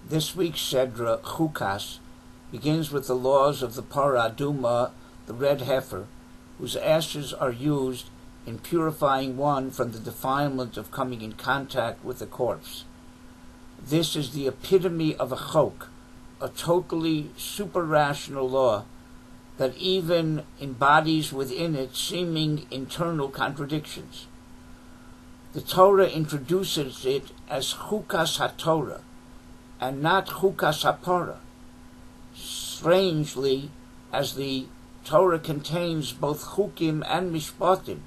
This week's Sedra, Chukas, begins with the laws of the Parah Duma, the red heifer, whose ashes are used in purifying one from the defilement of coming in contact with the corpse. This is the epitome of a chok, a totally super-rational law that even embodies within it seeming internal contradictions. The Torah introduces it as Chukas HaTorah, and not Chukas HaParah. Strangely, as the Torah contains both chukim and mishpatim,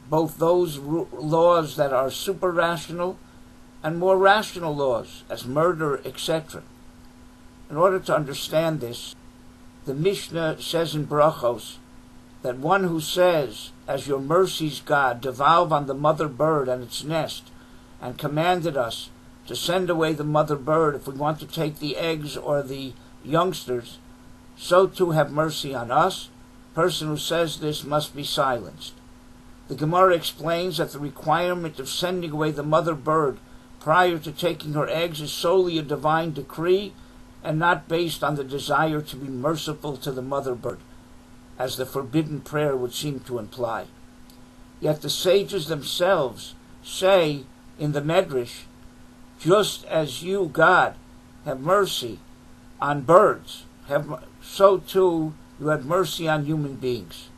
both those laws that are super-rational and more rational laws, as murder, etc. In order to understand this, the Mishnah says in Brachos that one who says, "As your mercies, God, devolve on the mother bird and its nest, and commanded us to send away the mother bird if we want to take the eggs or the youngsters, so too have mercy on us," person who says this must be silenced. The Gemara explains that the requirement of sending away the mother bird prior to taking her eggs is solely a divine decree and not based on the desire to be merciful to the mother bird, as the forbidden prayer would seem to imply. Yet the sages themselves say in the Medrash, just as you, God, have mercy on birds, so too you have mercy on human beings.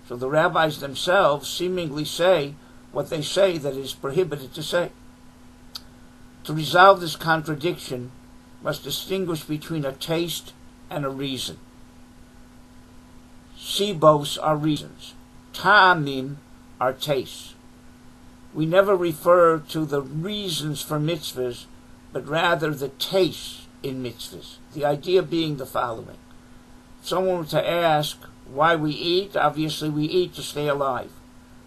So the rabbis themselves seemingly say what they say that is prohibited to say. To resolve this contradiction, must distinguish between a taste and a reason. Sibos are reasons. Ta'amim are tastes. We never refer to the reasons for mitzvahs, but rather the tastes in mitzvahs. The idea being the following. If someone were to ask why we eat, obviously we eat to stay alive.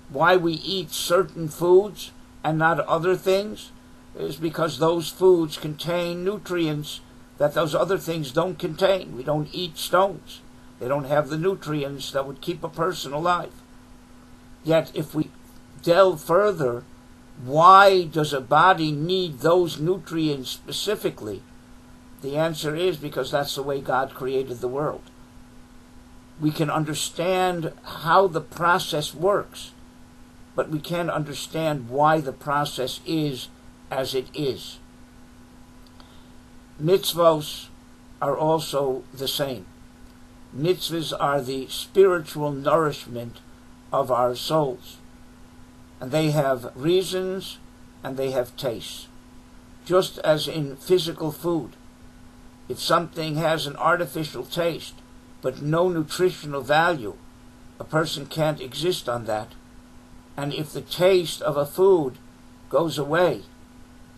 Why we eat certain foods and not other things is because those foods contain nutrients that those other things don't contain. We don't eat stones. They don't have the nutrients that would keep a person alive. Yet if we delve further, why does a body need those nutrients specifically? The answer is because that's the way God created the world. We can understand how the process works, but we can't understand why the process is as it is. Mitzvos are also the same. Mitzvahs are the spiritual nourishment of our souls. And they have reasons and they have tastes. Just as in physical food, if something has an artificial taste but no nutritional value, a person can't exist on that. And if the taste of a food goes away,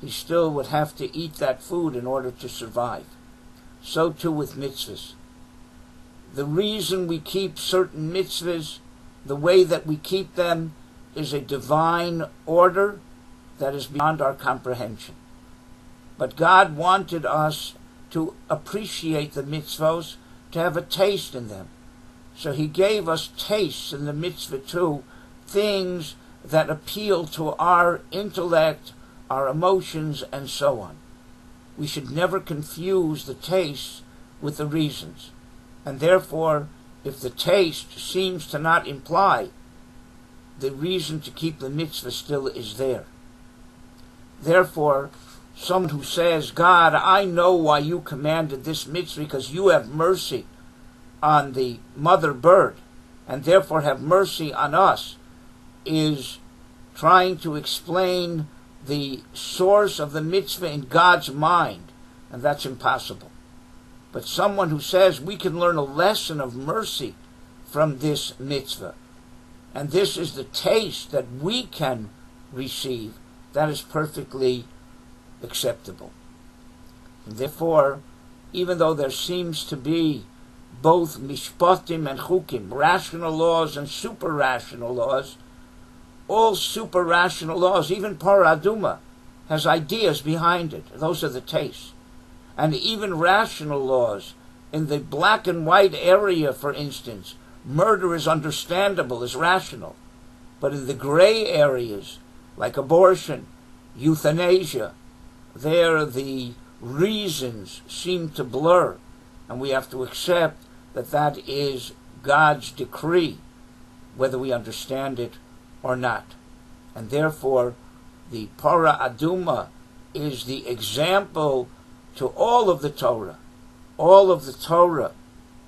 he still would have to eat that food in order to survive. So too with mitzvahs. The reason we keep certain mitzvahs, the way that we keep them, is a divine order that is beyond our comprehension. But God wanted us to appreciate the mitzvahs, to have a taste in them. So he gave us tastes in the mitzvah too, things that appeal to our intellect, our emotions, and so on. We should never confuse the tastes with the reasons. And therefore, if the taste seems to not imply, the reason to keep the mitzvah still is there. Therefore, someone who says, "God, I know why you commanded this mitzvah because you have mercy on the mother bird and therefore have mercy on us," is trying to explain the source of the mitzvah in God's mind, and that's impossible. But someone who says we can learn a lesson of mercy from this mitzvah, and this is the taste that we can receive, that is perfectly acceptable. And therefore, even though there seems to be both mishpatim and chukim, rational laws and super-rational laws, all super-rational laws, even Parah Duma, has ideas behind it. Those are the tastes. And even rational laws, in the black and white area, for instance, murder is understandable, is rational. But in the gray areas, like abortion, euthanasia, there the reasons seem to blur, and we have to accept that that is God's decree, whether we understand it or not. And therefore, the Parah Aduma is the example to all of the Torah. All of the Torah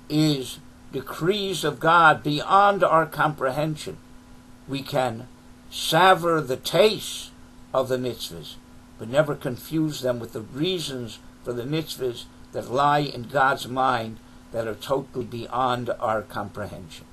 is decrees of God beyond our comprehension. We can savor the taste of the mitzvahs, but never confuse them with the reasons for the mitzvahs that lie in God's mind that are totally beyond our comprehension.